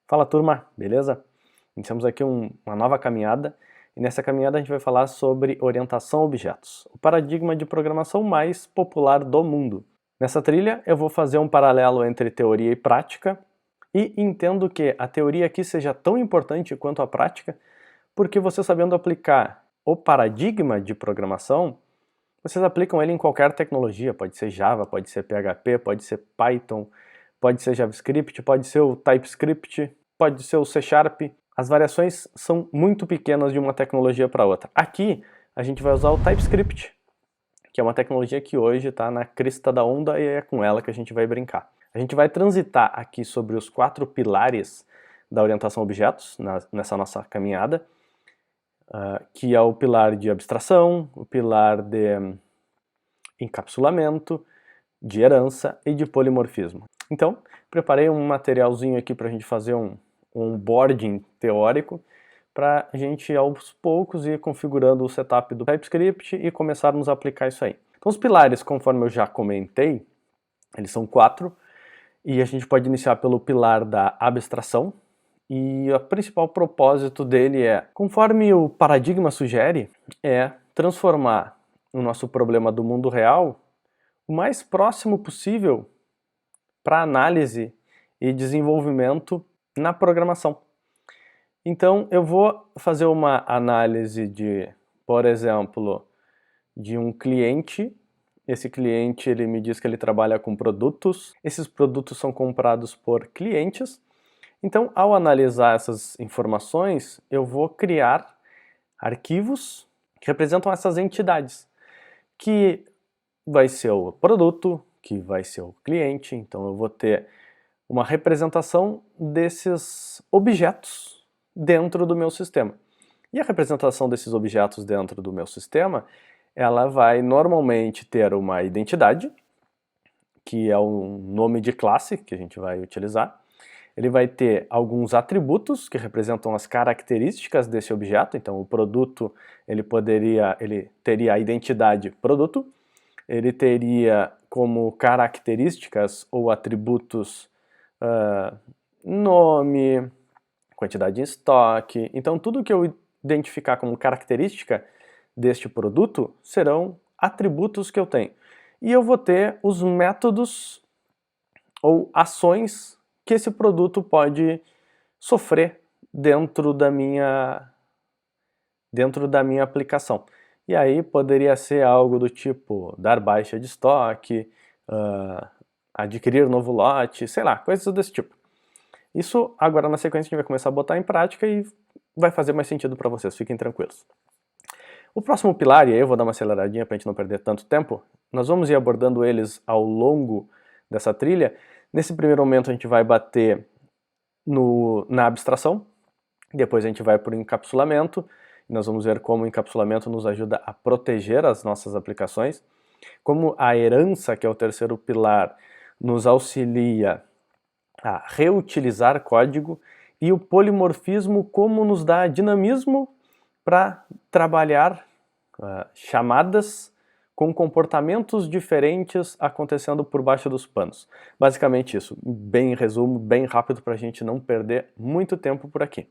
Fala turma, beleza? Iniciamos aqui uma nova caminhada e nessa caminhada a gente vai falar sobre orientação a objetos, o paradigma de programação mais popular do mundo. Nessa trilha eu vou fazer um paralelo entre teoria e prática e entendo que a teoria aqui seja tão importante quanto a prática porque você sabendo aplicar o paradigma de programação, vocês aplicam ele em qualquer tecnologia, pode ser Java, pode ser PHP, pode ser Python, pode ser JavaScript, pode ser o TypeScript, pode ser o C#. As variações são muito pequenas de uma tecnologia para outra. Aqui a gente vai usar o TypeScript, que é uma tecnologia que hoje está na crista da onda e é com ela que a gente vai brincar. A gente vai transitar aqui sobre os 4 pilares da orientação a objetos nessa nossa caminhada, que é o pilar de abstração, o pilar de encapsulamento, de herança e de polimorfismo. Então, preparei um materialzinho aqui para a gente fazer um onboarding teórico para a gente aos poucos ir configurando o setup do TypeScript e começarmos a aplicar isso aí. Então os pilares, conforme eu já comentei, eles são 4 e a gente pode iniciar pelo pilar da abstração e o principal propósito dele é, conforme o paradigma sugere, é transformar o nosso problema do mundo real o mais próximo possível para análise e desenvolvimento na programação. Então eu vou fazer uma análise de, por exemplo, de um cliente. Esse cliente ele me diz que ele trabalha com produtos. Esses produtos são comprados por clientes. Então ao analisar essas informações eu vou criar arquivos que representam essas entidades, que vai ser o produto, que vai ser o cliente, então eu vou ter uma representação desses objetos dentro do meu sistema. E a representação desses objetos dentro do meu sistema, ela vai normalmente ter uma identidade, que é um nome de classe que a gente vai utilizar. Ele vai ter alguns atributos que representam as características desse objeto, então o produto ele teria a identidade produto, ele teria como características ou atributos nome, quantidade em estoque. Então tudo que eu identificar como característica deste produto serão atributos que eu tenho. E eu vou ter os métodos ou ações que esse produto pode sofrer dentro da minha aplicação. E aí poderia ser algo do tipo dar baixa de estoque, adquirir novo lote, sei lá, coisas desse tipo. Isso agora na sequência a gente vai começar a botar em prática e vai fazer mais sentido para vocês, fiquem tranquilos. O próximo pilar, e aí eu vou dar uma aceleradinha para a gente não perder tanto tempo, nós vamos ir abordando eles ao longo dessa trilha. Nesse primeiro momento a gente vai bater na abstração, depois a gente vai para o encapsulamento, nós vamos ver como o encapsulamento nos ajuda a proteger as nossas aplicações, como a herança, que é o terceiro pilar, nos auxilia a reutilizar código, e o polimorfismo como nos dá dinamismo para trabalhar chamadas com comportamentos diferentes acontecendo por baixo dos panos. Basicamente isso, bem em resumo, bem rápido para a gente não perder muito tempo por aqui.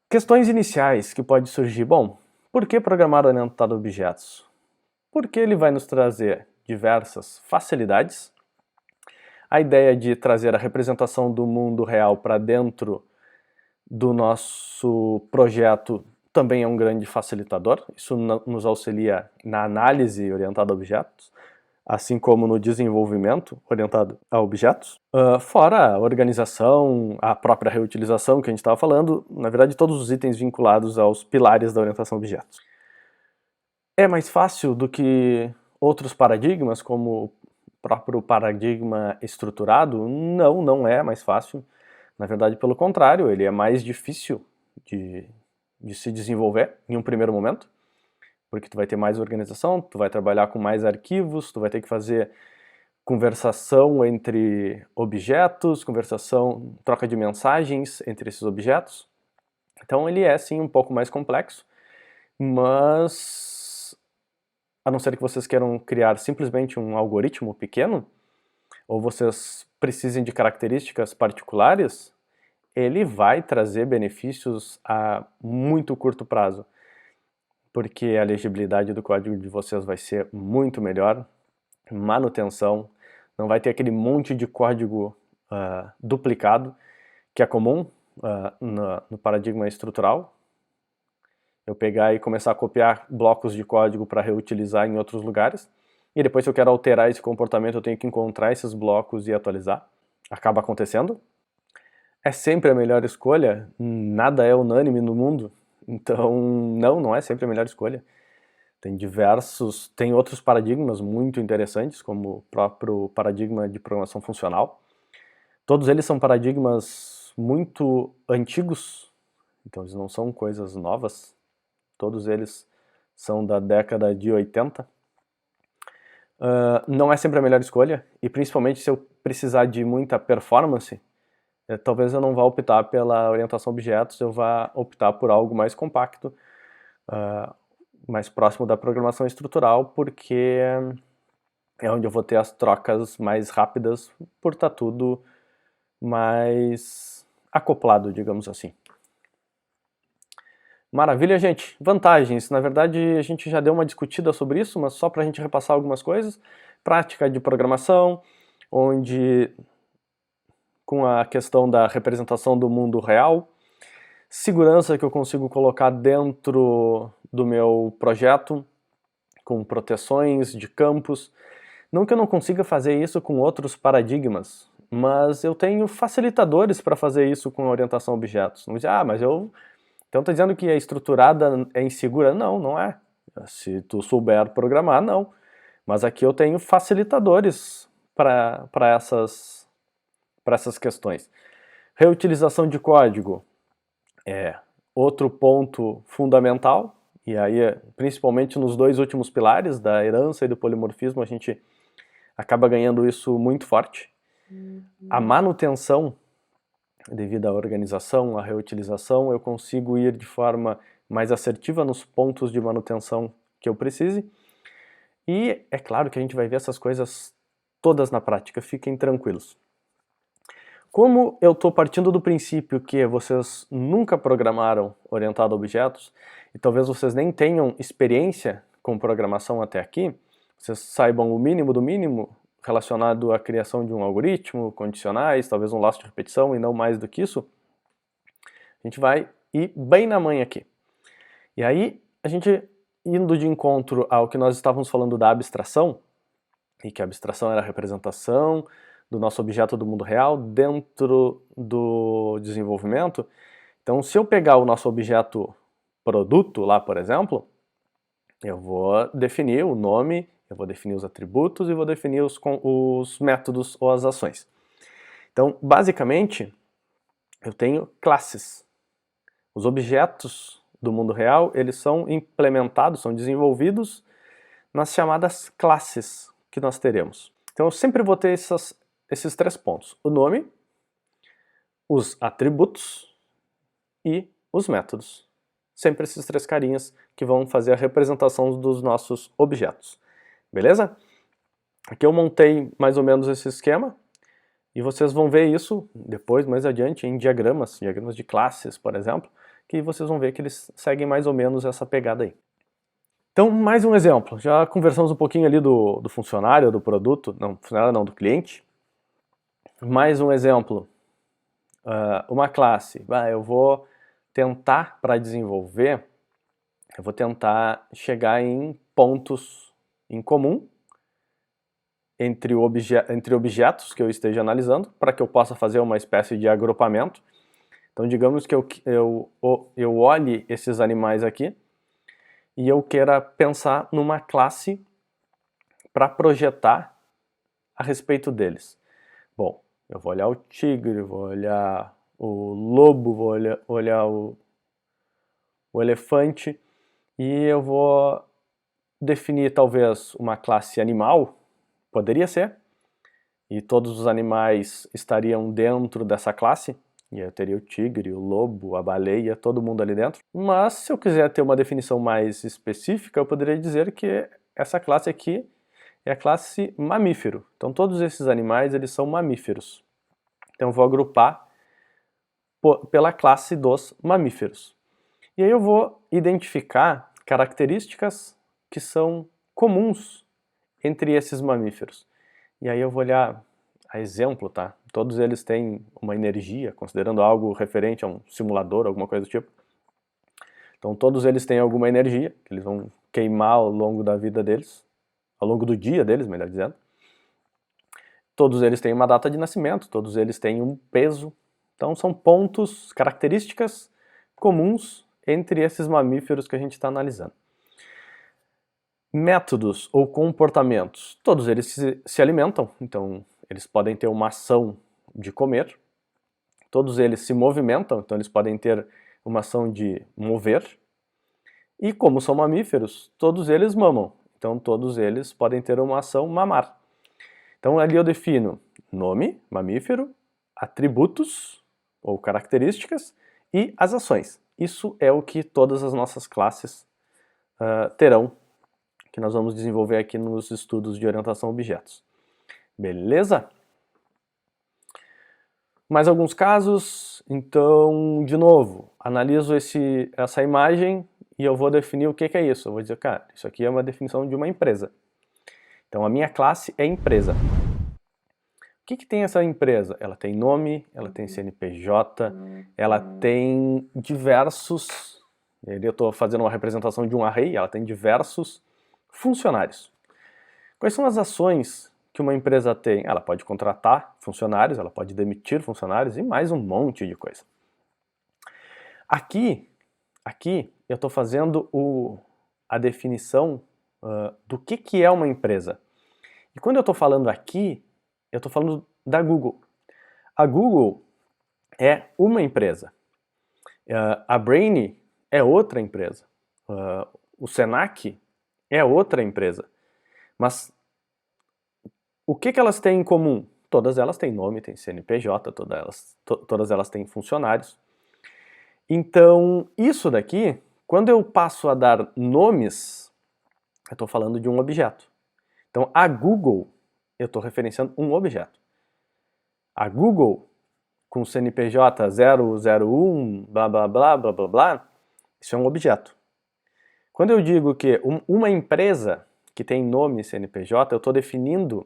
Questões iniciais que pode surgir. Bom, por que programar orientado a objetos? Porque ele vai nos trazer diversas facilidades. A ideia de trazer a representação do mundo real para dentro do nosso projeto também é um grande facilitador. Isso nos auxilia na análise orientada a objetos, assim como no desenvolvimento orientado a objetos. Fora a organização, a própria reutilização que a gente estava falando, na verdade todos os itens vinculados aos pilares da orientação a objetos. É mais fácil do que outros paradigmas, como o próprio paradigma estruturado? Não, não é mais fácil. Na verdade, pelo contrário, ele é mais difícil de se desenvolver em um primeiro momento, porque tu vai ter mais organização, tu vai trabalhar com mais arquivos, tu vai ter que fazer conversação entre objetos, troca de mensagens entre esses objetos. Então ele é sim um pouco mais complexo, mas a não ser que vocês queiram criar simplesmente um algoritmo pequeno, ou vocês precisem de características particulares, ele vai trazer benefícios a muito curto prazo, porque a legibilidade do código de vocês vai ser muito melhor, manutenção, não vai ter aquele monte de código duplicado, que é comum no paradigma estrutural. Eu pegar e começar a copiar blocos de código para reutilizar em outros lugares, e depois se eu quero alterar esse comportamento eu tenho que encontrar esses blocos e atualizar. Acaba acontecendo. É sempre a melhor escolha? Nada é unânime no mundo, então não é sempre a melhor escolha. Tem outros paradigmas muito interessantes, como o próprio paradigma de programação funcional. Todos eles são paradigmas muito antigos, então eles não são coisas novas. Todos eles são da década de 80. Não é sempre a melhor escolha, e principalmente se eu precisar de muita performance, talvez eu não vá optar pela orientação a objetos, eu vá optar por algo mais compacto, mais próximo da programação estrutural, porque é onde eu vou ter as trocas mais rápidas, por estar tudo mais acoplado, digamos assim. Maravilha, gente. Vantagens. Na verdade, a gente já deu uma discutida sobre isso, mas só para a gente repassar algumas coisas. Prática de programação, onde com a questão da representação do mundo real. Segurança que eu consigo colocar dentro do meu projeto, com proteções de campos. Não que eu não consiga fazer isso com outros paradigmas, mas eu tenho facilitadores para fazer isso com orientação a objetos. Não diz, mas então tá dizendo que a estruturada é insegura? Não, não é. Se tu souber programar, não. Mas aqui eu tenho facilitadores para essas questões. Reutilização de código é outro ponto fundamental, e aí principalmente nos dois últimos pilares, da herança e do polimorfismo, a gente acaba ganhando isso muito forte. A manutenção, devido à organização, à reutilização, eu consigo ir de forma mais assertiva nos pontos de manutenção que eu precise. E é claro que a gente vai ver essas coisas todas na prática, fiquem tranquilos. Como eu estou partindo do princípio que vocês nunca programaram orientado a objetos, e talvez vocês nem tenham experiência com programação até aqui, vocês saibam o mínimo do mínimo relacionado à criação de um algoritmo, condicionais, talvez um laço de repetição e não mais do que isso, a gente vai ir bem na manha aqui. E aí, a gente indo de encontro ao que nós estávamos falando da abstração, e que a abstração era a representação do nosso objeto do mundo real dentro do desenvolvimento. Então, se eu pegar o nosso objeto produto lá, por exemplo, eu vou definir o nome, eu vou definir os atributos e vou definir os métodos ou as ações. Então, basicamente, eu tenho classes. Os objetos do mundo real, eles são implementados, são desenvolvidos nas chamadas classes que nós teremos. Então, eu sempre vou ter esses três pontos: o nome, os atributos e os métodos. Sempre esses três carinhas que vão fazer a representação dos nossos objetos. Beleza? Aqui eu montei mais ou menos esse esquema e vocês vão ver isso depois, mais adiante, em diagramas de classes, por exemplo, que vocês vão ver que eles seguem mais ou menos essa pegada aí. Então, mais um exemplo. Já conversamos um pouquinho ali do funcionário, do produto, não, funcionário não, do cliente. Mais um exemplo. Uma classe. Eu vou tentar, para desenvolver, eu vou tentar chegar em pontos em comum entre objetos que eu esteja analisando, para que eu possa fazer uma espécie de agrupamento. Então, digamos que eu olhe esses animais aqui e eu queira pensar numa classe para projetar a respeito deles. Bom, eu vou olhar o tigre, vou olhar o lobo, vou olhar o elefante e eu vou definir talvez uma classe animal, poderia ser, e todos os animais estariam dentro dessa classe, e eu teria o tigre, o lobo, a baleia, todo mundo ali dentro. Mas se eu quiser ter uma definição mais específica, eu poderia dizer que essa classe aqui é a classe mamífero. Então todos esses animais, eles são mamíferos. Então eu vou agrupar pela classe dos mamíferos. E aí eu vou identificar características que são comuns entre esses mamíferos. E aí eu vou olhar a exemplo, tá? Todos eles têm uma energia, considerando algo referente a um simulador, alguma coisa do tipo. Então todos eles têm alguma energia, que eles vão queimar ao longo da vida deles, ao longo do dia deles, melhor dizendo. Todos eles têm uma data de nascimento, todos eles têm um peso. Então são pontos, características comuns entre esses mamíferos que a gente está analisando. Métodos ou comportamentos, todos eles se alimentam, então eles podem ter uma ação de comer. Todos eles se movimentam, então eles podem ter uma ação de mover. E como são mamíferos, todos eles mamam, então todos eles podem ter uma ação mamar. Então ali eu defino nome, mamífero, atributos ou características e as ações. Isso é o que todas as nossas classes terão, que nós vamos desenvolver aqui nos estudos de orientação a objetos. Beleza? Mais alguns casos, então, de novo, analiso essa imagem e eu vou definir o que é isso. Eu vou dizer, cara, isso aqui é uma definição de uma empresa. Então a minha classe é empresa. O que tem essa empresa? Ela tem nome, ela tem CNPJ, ela tem diversos... Eu estou fazendo uma representação de um array, ela tem diversos funcionários. Quais são as ações que uma empresa tem? Ela pode contratar funcionários, ela pode demitir funcionários e mais um monte de coisa. Aqui eu estou fazendo a definição do que é uma empresa. E quando eu estou falando aqui, eu estou falando da Google. A Google é uma empresa. A Brainy é outra empresa. O Senac é outra empresa. Mas o que elas têm em comum? Todas elas têm nome, têm CNPJ, todas elas têm funcionários. Então, isso daqui, quando eu passo a dar nomes, eu estou falando de um objeto. Então, a Google, eu estou referenciando um objeto. A Google, com CNPJ 001, blá blá blá blá blá blá, isso é um objeto. Quando eu digo que uma empresa que tem nome CNPJ, eu estou definindo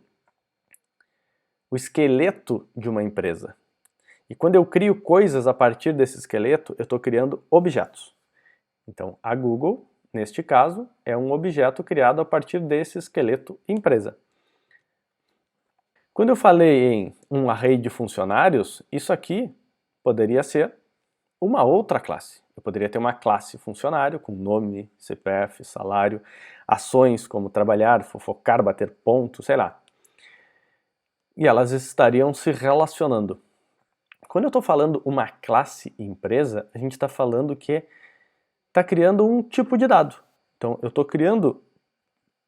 o esqueleto de uma empresa. E quando eu crio coisas a partir desse esqueleto, eu estou criando objetos. Então, a Google, neste caso, é um objeto criado a partir desse esqueleto empresa. Quando eu falei em um array de funcionários, isso aqui poderia ser uma outra classe. Eu poderia ter uma classe funcionário com nome, CPF, salário, ações como trabalhar, fofocar, bater ponto, sei lá. E elas estariam se relacionando. Quando eu estou falando uma classe empresa, a gente está falando que está criando um tipo de dado. Então, eu estou criando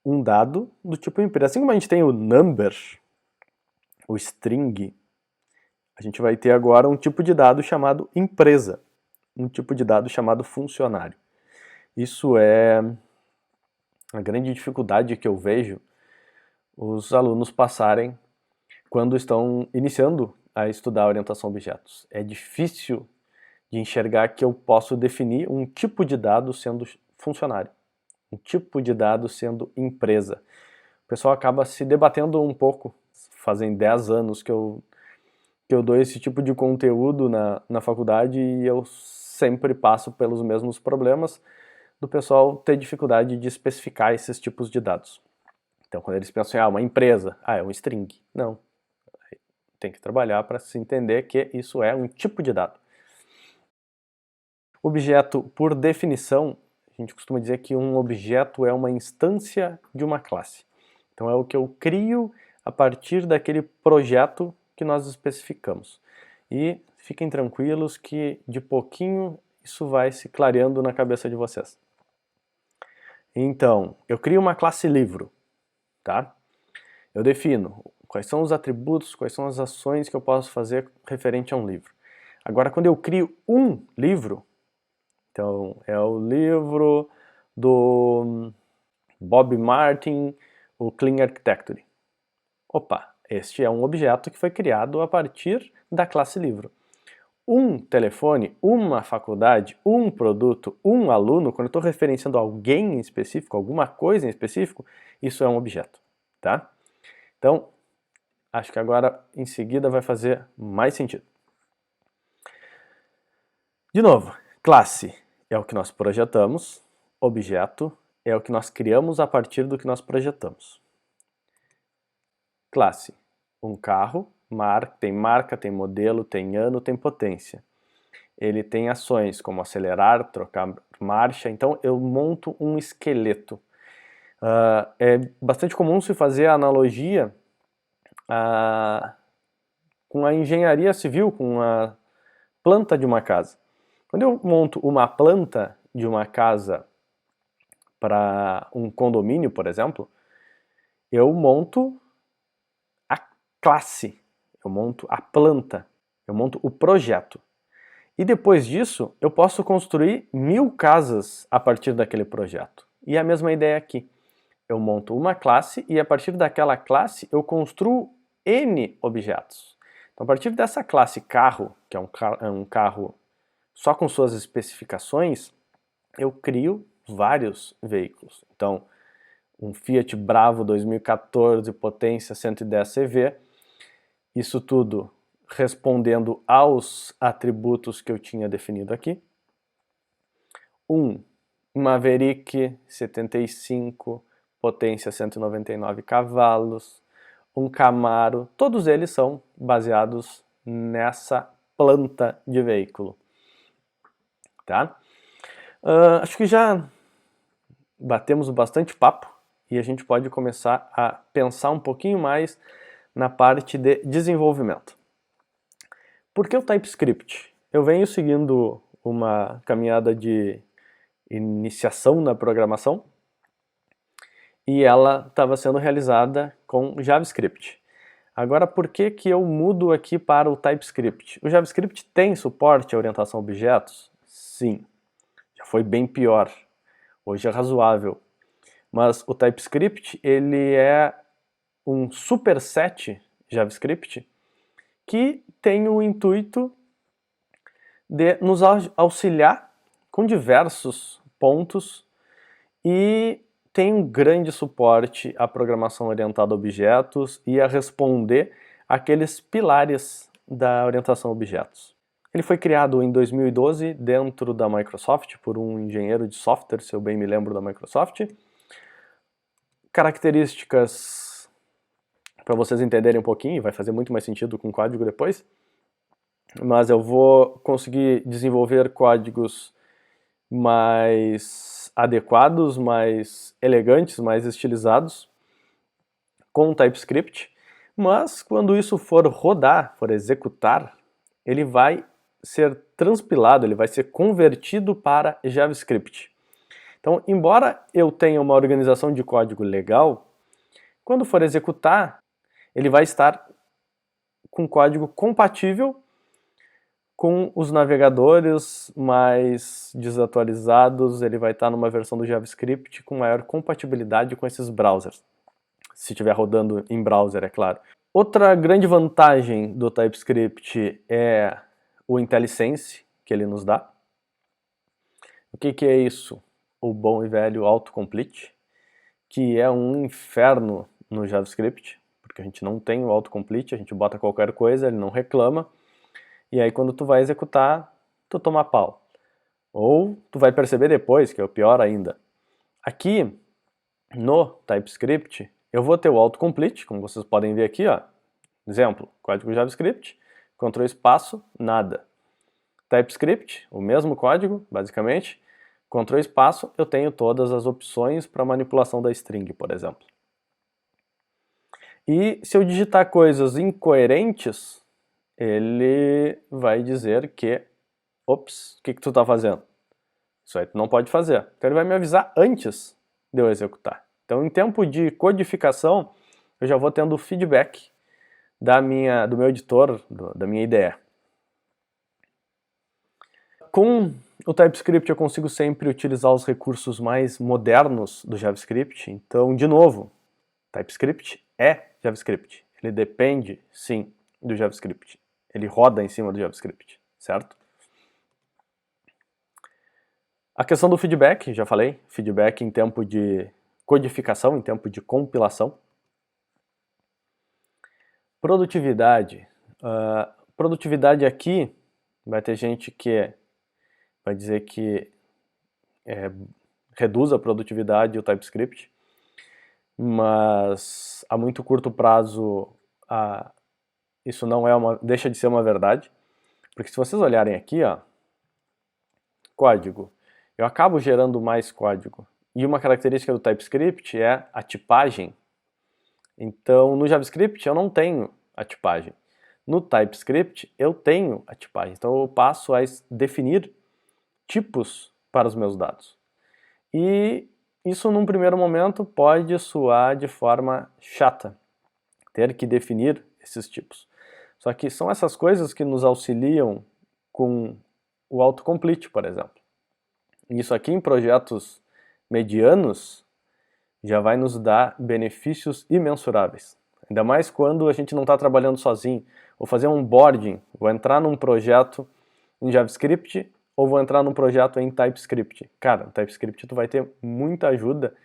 um dado do tipo empresa. Assim como a gente tem o number, o string, a gente vai ter agora um tipo de dado chamado empresa, um tipo de dado chamado funcionário. Isso é a grande dificuldade que eu vejo os alunos passarem quando estão iniciando a estudar orientação a objetos. É difícil de enxergar que eu posso definir um tipo de dado sendo funcionário, um tipo de dado sendo empresa. O pessoal acaba se debatendo um pouco. Fazem 10 anos que eu dou esse tipo de conteúdo na faculdade e eu sempre passo pelos mesmos problemas do pessoal ter dificuldade de especificar esses tipos de dados. Então, quando eles pensam em uma empresa, é um string. Não. Tem que trabalhar para se entender que isso é um tipo de dado. Objeto, por definição, a gente costuma dizer que um objeto é uma instância de uma classe. Então é o que eu crio a partir daquele projeto que nós especificamos. E fiquem tranquilos que de pouquinho isso vai se clareando na cabeça de vocês. Então, eu crio uma classe livro, tá? Eu defino quais são os atributos, quais são as ações que eu posso fazer referente a um livro. Agora, quando eu crio um livro, então é o livro do Bob Martin, o Clean Architecture. Opa, este é um objeto que foi criado a partir da classe livro. um telefone, uma faculdade, um produto, um aluno, quando eu estou referenciando alguém em específico, alguma coisa em específico, isso é um objeto, tá? Então, acho que agora em seguida vai fazer mais sentido. De novo, classe é o que nós projetamos, objeto é o que nós criamos a partir do que nós projetamos. Classe, um carro, tem marca, tem modelo, tem ano, tem potência. Ele tem ações como acelerar, trocar marcha, então eu monto um esqueleto. É bastante comum se fazer a analogia com a engenharia civil, com a planta de uma casa. Quando eu monto uma planta de uma casa para um condomínio, por exemplo, eu monto a classe, eu monto a planta, eu monto o projeto. E depois disso, eu posso construir 1000 casas a partir daquele projeto. E a mesma ideia aqui. Eu monto uma classe e a partir daquela classe eu construo N objetos. Então a partir dessa classe carro, que é um carro só com suas especificações, eu crio vários veículos. Então, um Fiat Bravo 2014, potência 110 CV, isso tudo respondendo aos atributos que eu tinha definido aqui. Um Maverick 75, potência 199 cavalos, um Camaro, todos eles são baseados nessa planta de veículo. Tá? Acho que já batemos bastante papo e a gente pode começar a pensar um pouquinho mais na parte de desenvolvimento. Por que o TypeScript? Eu venho seguindo uma caminhada de iniciação na programação e ela estava sendo realizada com JavaScript. Agora, por que eu mudo aqui para o TypeScript? O JavaScript tem suporte à orientação a objetos? Sim. Já foi bem pior. Hoje é razoável. Mas o TypeScript, ele é um superset JavaScript que tem o intuito de nos auxiliar com diversos pontos e tem um grande suporte à programação orientada a objetos e a responder aqueles pilares da orientação a objetos. Ele foi criado em 2012 dentro da Microsoft por um engenheiro de software, se eu bem me lembro, da Microsoft. Características, para vocês entenderem um pouquinho, vai fazer muito mais sentido com código depois, mas eu vou conseguir desenvolver códigos mais adequados, mais elegantes, mais estilizados com TypeScript, mas quando isso for rodar, for executar, ele vai ser transpilado, ele vai ser convertido para JavaScript. Então, embora eu tenha uma organização de código legal, quando for executar, ele vai estar com código compatível com os navegadores mais desatualizados, ele vai estar numa versão do JavaScript com maior compatibilidade com esses browsers. Se estiver rodando em browser, é claro. Outra grande vantagem do TypeScript é o IntelliSense que ele nos dá. O que é isso? O bom e velho autocomplete, que é um inferno no JavaScript, porque a gente não tem o autocomplete, a gente bota qualquer coisa, ele não reclama, e aí quando tu vai executar, tu toma pau. Ou tu vai perceber depois, que é o pior ainda. Aqui, no TypeScript, eu vou ter o autocomplete, como vocês podem ver aqui, ó. Exemplo, código JavaScript, Ctrl espaço, nada. TypeScript, o mesmo código, basicamente, Ctrl espaço, eu tenho todas as opções para manipulação da string, por exemplo. E se eu digitar coisas incoerentes, ele vai dizer que, ops, o que tu está fazendo? Isso aí tu não pode fazer. Então ele vai me avisar antes de eu executar. Então em tempo de codificação, eu já vou tendo feedback do meu editor, da minha ideia. Com o TypeScript eu consigo sempre utilizar os recursos mais modernos do JavaScript. Então, de novo, TypeScript é JavaScript. Ele depende, sim, do JavaScript. Ele roda em cima do JavaScript. certo? A questão do feedback, já falei, feedback em tempo de codificação, em tempo de compilação. Produtividade. Produtividade aqui, vai ter gente que vai dizer que reduz a produtividade o TypeScript, mas a muito curto prazo isso não deixa de ser uma verdade, porque se vocês olharem aqui, ó, código, eu acabo gerando mais código. E uma característica do TypeScript é a tipagem. Então, no JavaScript eu não tenho a tipagem. No TypeScript eu tenho a tipagem. Então eu passo a definir tipos para os meus dados. E isso num primeiro momento pode soar de forma chata, ter que definir esses tipos. Só que são essas coisas que nos auxiliam com o autocomplete, por exemplo. Isso aqui em projetos medianos já vai nos dar benefícios imensuráveis. Ainda mais quando a gente não está trabalhando sozinho. Vou fazer um onboarding, vou entrar num projeto em JavaScript ou vou entrar num projeto em TypeScript. Cara, no TypeScript tu vai ter muita ajuda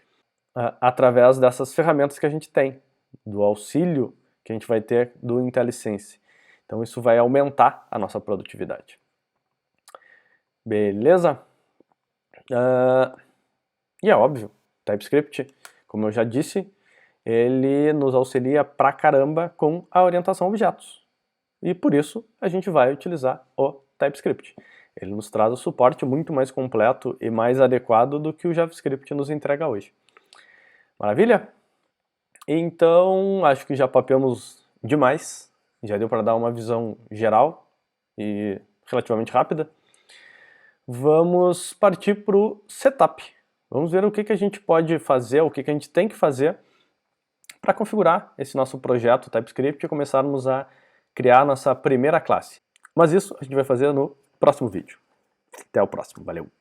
através dessas ferramentas que a gente tem, do auxílio que a gente vai ter do IntelliSense. Então isso vai aumentar a nossa produtividade. Beleza? E é óbvio, TypeScript, como eu já disse, ele nos auxilia pra caramba com a orientação a objetos. E por isso a gente vai utilizar o TypeScript. Ele nos traz o suporte muito mais completo e mais adequado do que o JavaScript nos entrega hoje. Maravilha? Então, acho que já papeamos demais. Já deu para dar uma visão geral e relativamente rápida. Vamos partir para o setup. Vamos ver o que a gente pode fazer, o que a gente tem que fazer para configurar esse nosso projeto TypeScript e começarmos a criar a nossa primeira classe. Mas isso a gente vai fazer no próximo vídeo. Até o próximo, valeu!